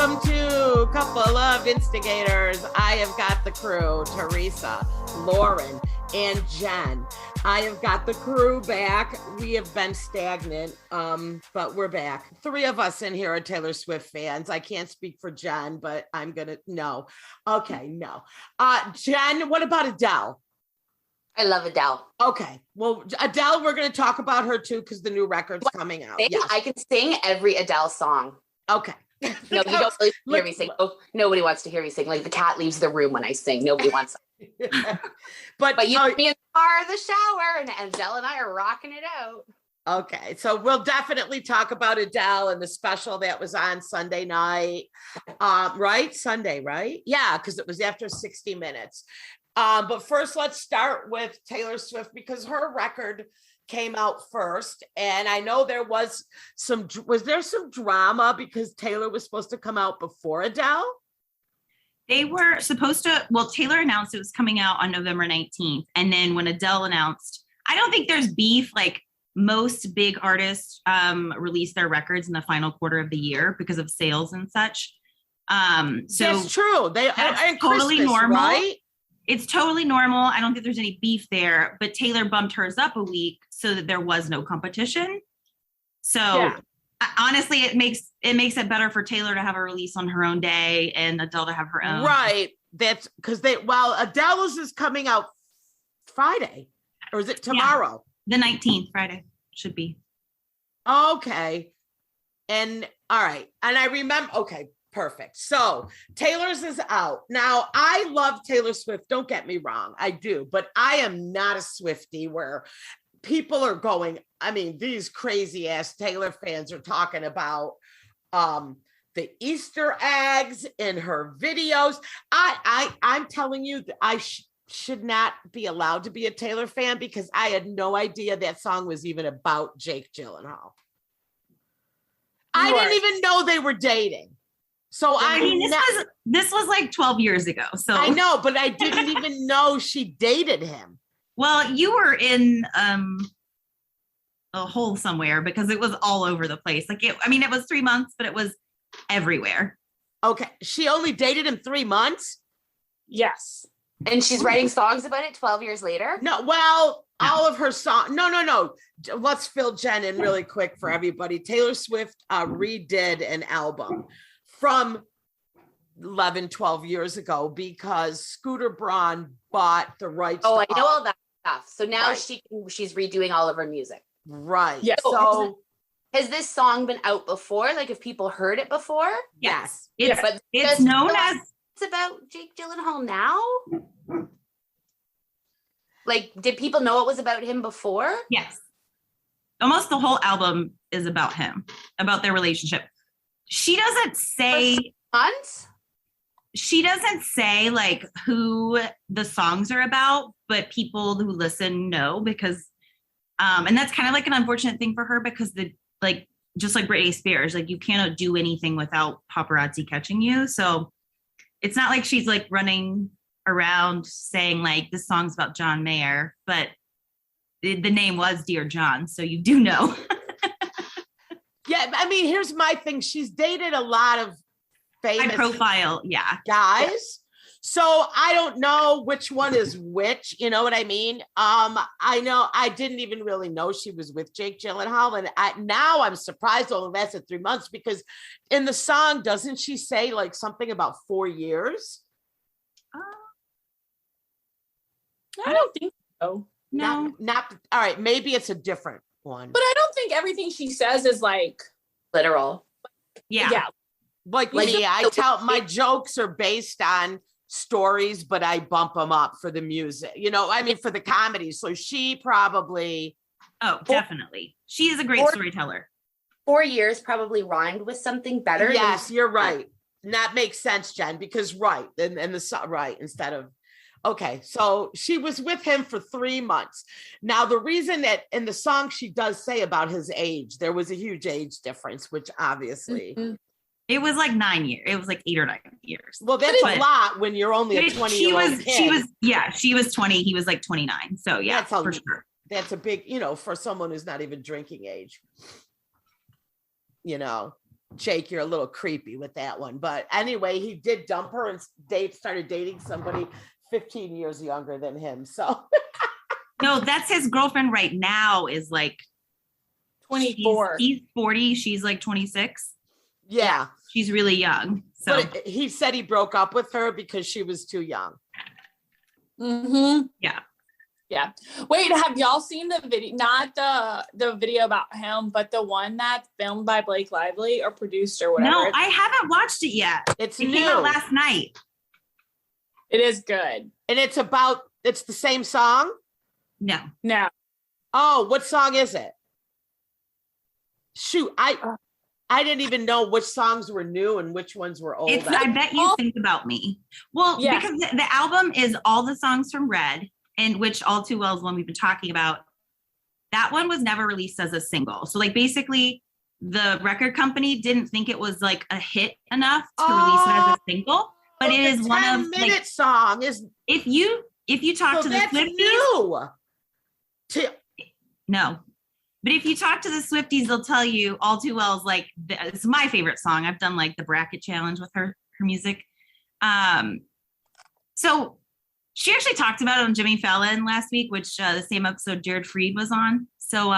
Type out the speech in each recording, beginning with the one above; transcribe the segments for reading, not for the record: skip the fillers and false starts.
Welcome to Couple of Instigators. I have got the crew, Teresa, Lauren, and Jen. I have got the crew back. We have been stagnant, but we're back. Three of us in here are Taylor Swift fans. I can't speak for Jen, but I'm gonna, no. Okay, no. Jen, what about Adele? I love Adele. Okay, well, Adele, we're going to talk about her too because the new record's coming out. Yes. I can sing every Adele song. Okay. No, you don't really hear me sing. Oh, nobody wants to hear me sing. Like the cat leaves the room when I sing. Nobody wants yeah. But you put me in the car, the shower, and Adele and I are rocking it out. Okay, so we'll definitely talk about Adele and the special that was on Sunday night. Right? Sunday, right? Yeah, because it was after 60 Minutes. But first, let's start with Taylor Swift because her record came out first. And I know there was some drama because Taylor was supposed to come out before Adele? They were supposed to, well, Taylor announced it was coming out on November 19th. And then when Adele announced, I don't think there's beef. Like most big artists release their records in the final quarter of the year because of sales and such. So that's true. That's totally normal. Right? It's totally normal. I don't think there's any beef there, but Taylor bumped hers up a week so that there was no competition. So honestly, it makes it better for Taylor to have a release on her own day and Adele to have her own. Right. That's because Adele's is coming out Friday, or is it tomorrow? Yeah, the 19th, Friday should be. Okay. And all right. And I remember, okay. Perfect. So Taylor's is out. Now, I love Taylor Swift. Don't get me wrong. I do. But I am not a Swiftie where people are going, I mean, these crazy ass Taylor fans are talking about the Easter eggs in her videos. I'm telling you, I should not be allowed to be a Taylor fan because I had no idea that song was even about Jake Gyllenhaal. I didn't even know they were dating. So I mean, this was like 12 years ago. So I know, but I didn't even know she dated him. Well, you were in a hole somewhere because it was all over the place. Like it was 3 months, but it was everywhere. Okay. She only dated him 3 months? Yes. And she's writing songs about it 12 years later? No, well, all of her songs. No. Let's fill Jen in really quick for everybody. Taylor Swift redid an album from 11, 12 years ago because Scooter Braun bought the rights. Oh, I know all that stuff. So now she's redoing all of her music. Right. Yeah. So has this song been out before? Like, have people heard it before? Yes. It's known as. It's about Jake Gyllenhaal now? Like, did people know it was about him before? Yes. Almost the whole album is about him, about their relationship. She doesn't say months. She doesn't say like who the songs are about, but people who listen know because, and that's kind of like an unfortunate thing for her because just like Britney Spears, like you cannot do anything without paparazzi catching you. So it's not like she's like running around saying like this song's about John Mayer, but the name was Dear John, so you do know. Yeah, I mean, here's my thing. She's dated a lot of famous high profile, guys. Yeah. So I don't know which one is which. You know what I mean? I know I didn't even really know she was with Jake Gyllenhaal, and now I'm surprised only lasted 3 months because in the song, doesn't she say like something about 4 years? I don't think so. No, not all right. Maybe it's a different one, but I don't think everything she says is like literal. Yeah. Like me, I tell my jokes are based on stories, but I bump them up for the music. You know, I mean, for the comedy. So she probably. Oh, definitely. She is a great storyteller. 4 years probably rhymed with something better. Yes, you're right. And that makes sense, Jen, because instead of. Okay, so she was with him for 3 months. Now, the reason that in the song she does say about his age, there was a huge age difference, which obviously. Mm-hmm. It was like 9 years. It was like 8 or 9 years. Well, that's a lot when you're only a 20-year-old kid. She was 20. He was like 29. So yeah, for sure. That's a big, for someone who's not even drinking age. Jake, you're a little creepy with that one. But anyway, he did dump her and started dating somebody 15 years younger than him. So No, that's his girlfriend right now is like 24. He's 40. She's like 26. yeah. She's really young. So But he said he broke up with her because she was too young. Mm-hmm. yeah. Yeah. Wait, have y'all seen the video? Not the video about him, but the one that's filmed by Blake Lively or produced or whatever. No, I haven't watched it yet. It's It new. came out last night. It is good. And it's the same song? No. No. Oh, what song is it? Shoot, I didn't even know which songs were new and which ones were old. It's I Bet You Think About Me. Well, Yeah. because the album is all the songs from Red, and which All Too Well is one we've been talking about. That one was never released as a single. So like basically the record company didn't think it was like a hit enough to release it as a single. But it is one of 10-minute like song is if you talk to the that's Swifties, new. no. But if you talk to the Swifties, they'll tell you All Too Well is like it's my favorite song. I've done like the bracket challenge with her music. So she actually talked about it on Jimmy Fallon last week, which the same episode Jared Freed was on. So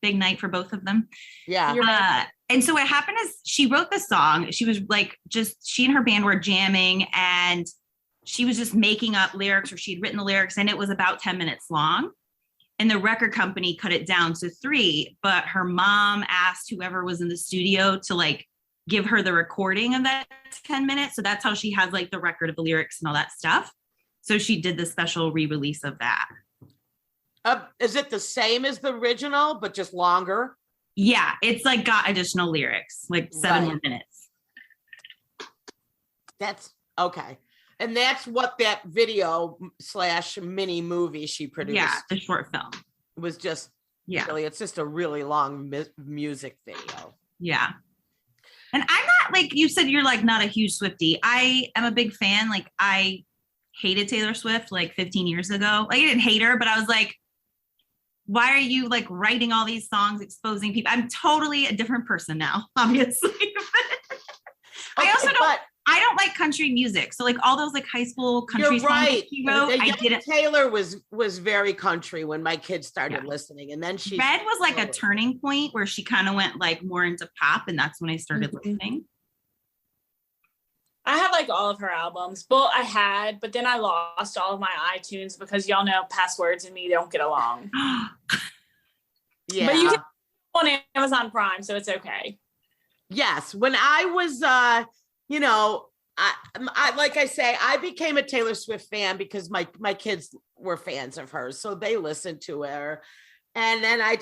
big night for both of them. Yeah. And so what happened is she wrote the song. She was like she and her band were jamming and she was just making up lyrics, or she'd written the lyrics, and it was about 10 minutes long. And the record company cut it down to 3, but her mom asked whoever was in the studio to like give her the recording of that 10 minutes. So that's how she has like the record of the lyrics and all that stuff. So she did the special re-release of that. Is it the same as the original, but just longer? Yeah, it's like got additional lyrics, like 7 more minutes. That's okay. And that's what that video / mini movie she produced. Yeah, the short film. Was just, yeah. Really, it's just a really long music video. Yeah. And I'm not like you said, you're like not a huge Swiftie. I am a big fan. Like I hated Taylor Swift like 15 years ago. Like I didn't hate her, but I was like, why are you like writing all these songs exposing people? I'm totally a different person now, obviously. I don't like country music. So like all those like high school country songs that she wrote, I didn't. Taylor was very country when my kids started listening. And then Red was like a turning point where she kind of went like more into pop. And that's when I started listening. I have like all of her albums. Well, I had, but then I lost all of my iTunes because y'all know passwords and me don't get along. Yeah. But you can on Amazon Prime, so it's okay. Yes. When I was, I like I say, I became a Taylor Swift fan because my kids were fans of hers. So they listened to her. And then I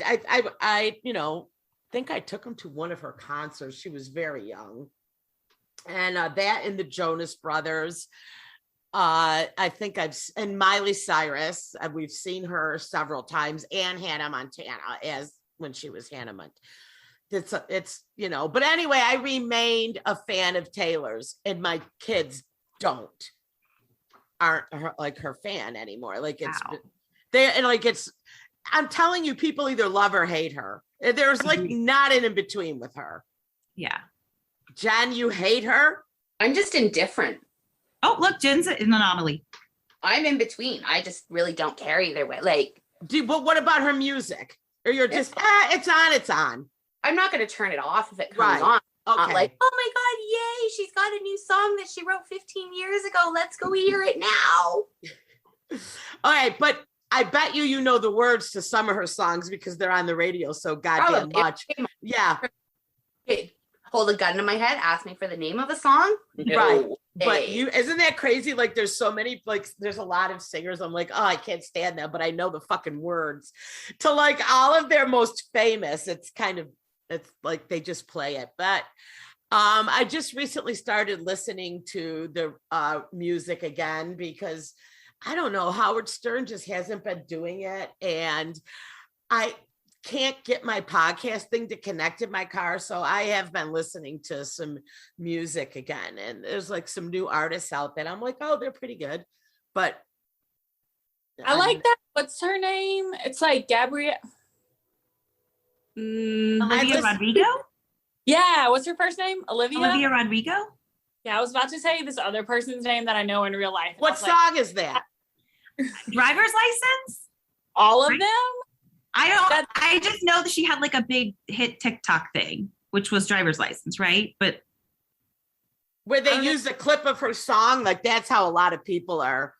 think I took them to one of her concerts. She was very young. And that and the Jonas Brothers. I think and Miley Cyrus. We've seen her several times, and Hannah Montana as when she was Hannah Montana. It's but anyway, I remained a fan of Taylor's, and my kids aren't her fan anymore. Like I'm telling you, people either love or hate her. There's like not an in between with her. Yeah. Jen, you hate her? I'm just indifferent. Oh, look, Jen's an anomaly. I'm in between. I just really don't care either way. Like, but what about her music? Or you're just, it's on. I'm not going to turn it off if it comes on. Okay. Not like, oh my God, yay, she's got a new song that she wrote 15 years ago. Let's go hear it now. All right, but I bet you know the words to some of her songs because they're on the radio so goddamn much. Yeah. Hold a gun to my head, ask me for the name of a song. No. Right. But isn't that crazy? Like there's so many, like there's a lot of singers. I'm like, oh, I can't stand them, but I know the fucking words to like all of their most famous. It's like they just play it. But I just recently started listening to the music again because I don't know, Howard Stern just hasn't been doing it. And I can't get my podcast thing to connect in my car. So I have been listening to some music again. And there's like some new artists out there. I'm like, oh, they're pretty good. But I like that. What's her name? It's like Gabrielle. Olivia Rodrigo? Yeah, what's her first name? Olivia Rodrigo. Yeah, I was about to say this other person's name that I know in real life. What song is that? Driver's license. All of Right? them? I just know that she had like a big hit TikTok thing, which was driver's license, right? But Where they use a clip of her song, like that's how a lot of people are.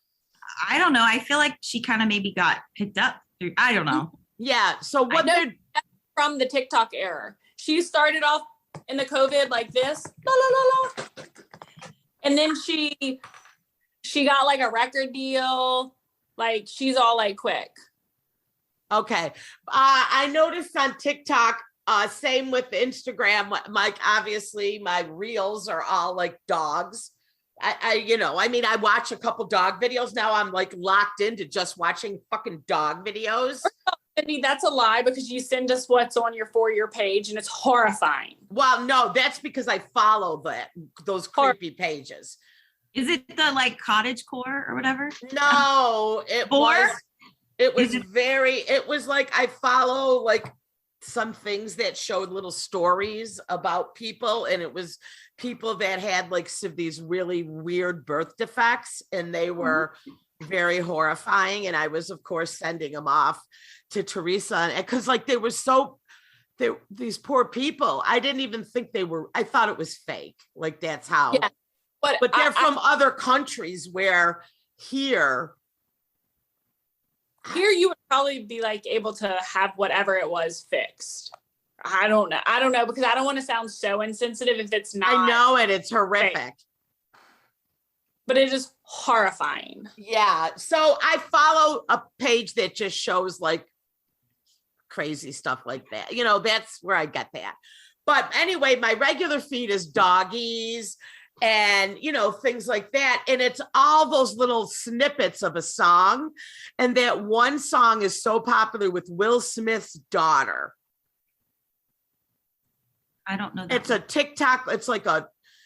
I don't know. I feel like she kind of maybe got picked up through, I don't know. Yeah. So what they're From the TikTok era. She started off in the COVID like this. La, la, la, la. And then she got like a record deal. Like she's all like quick. okay. I noticed on TikTok, same with Instagram, like obviously my reels are all like dogs. I watch a couple dog videos now. I'm like locked into just watching fucking dog videos. Sydney, that's a lie because you send us what's on your For You page and it's horrifying. Well, no, that's because I follow those creepy pages. Is it the like cottage core or whatever? No, it was like I follow like some things that showed little stories about people, and it was people that had like these really weird birth defects, and they were very horrifying. And I was, of course, sending them off to Teresa, because like these poor people, I didn't even think I thought it was fake. Like that's how. Yeah. But they're from other countries where here you would probably be like able to have whatever it was fixed. I don't know because I don't want to sound so insensitive if it's not. I know it. It's horrific. Fake. But it is horrifying. Yeah. So I follow a page that just shows like crazy stuff like that. That's where I get that. But anyway, my regular feed is doggies and things like that, and it's all those little snippets of a song. And that one song is so popular with Will Smith's daughter. I don't know that. It's a TikTok. It's like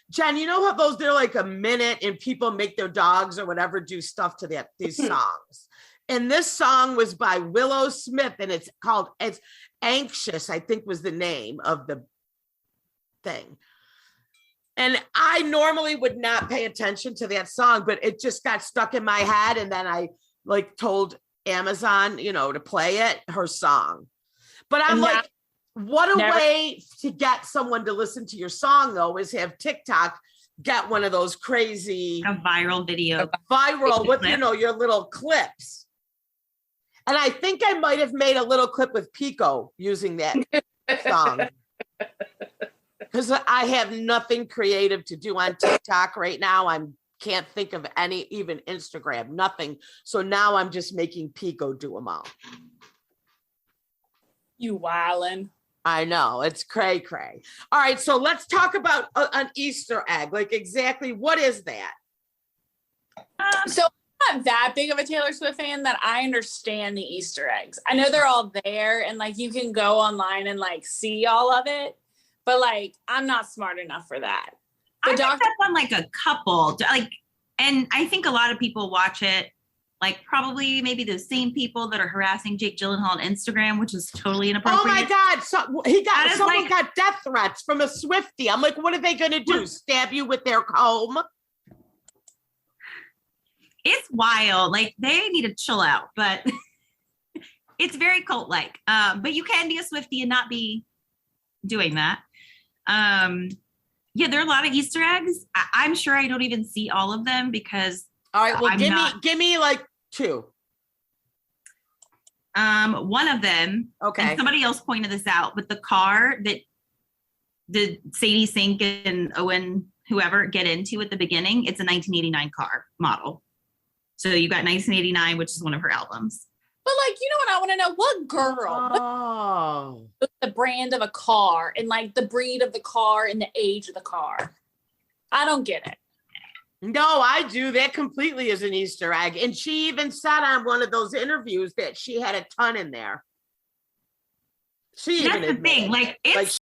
Jen, you know how they're like a minute, and people make their dogs or whatever do stuff to these songs. And this song was by Willow Smith, and it's Anxious, I think was the name of the thing. And I normally would not pay attention to that song, but it just got stuck in my head. And then I like told Amazon, to play her song. But I'm like, what a way to get someone to listen to your song, though, is have TikTok get one of those crazy a viral video. Viral with, your little clips. And I think I might have made a little clip with Pico using that song. Because I have nothing creative to do on TikTok right now. Can't think of any, even Instagram, nothing. So now I'm just making Pico do them all. You wildin'. I know, it's cray. All right, so let's talk about an Easter egg. Like exactly what is that? So I'm not that big of a Taylor Swift fan that I understand the Easter eggs. I know they're all there and like you can go online and like see all of it. But like, I'm not smart enough for that. I think that's on like a couple, like, and I think a lot of people watch it, like probably maybe the same people that are harassing Jake Gyllenhaal on Instagram, which is totally inappropriate. Oh my God! Someone got death threats from a Swiftie. I'm like, what are they going to do? Stab you with their comb? It's wild. Like they need to chill out, but it's very cult-like. But you can be a Swiftie and not be doing that. Yeah, there are a lot of Easter eggs. I'm sure I don't even see all of them because all right, well, give me like two. One of them, okay, and somebody else pointed this out, but the car that did Sadie Sink and Owen whoever get into at the beginning, it's a 1989 car model. So you got 1989, which is one of her albums. But like, you know what I want to know? What girl? What's the brand of a car and like the breed of the car and the age of the car? I don't get it. No, I do. That completely is an Easter egg. And she even said on one of those interviews that she had a ton in there. She That's the thing. Like it's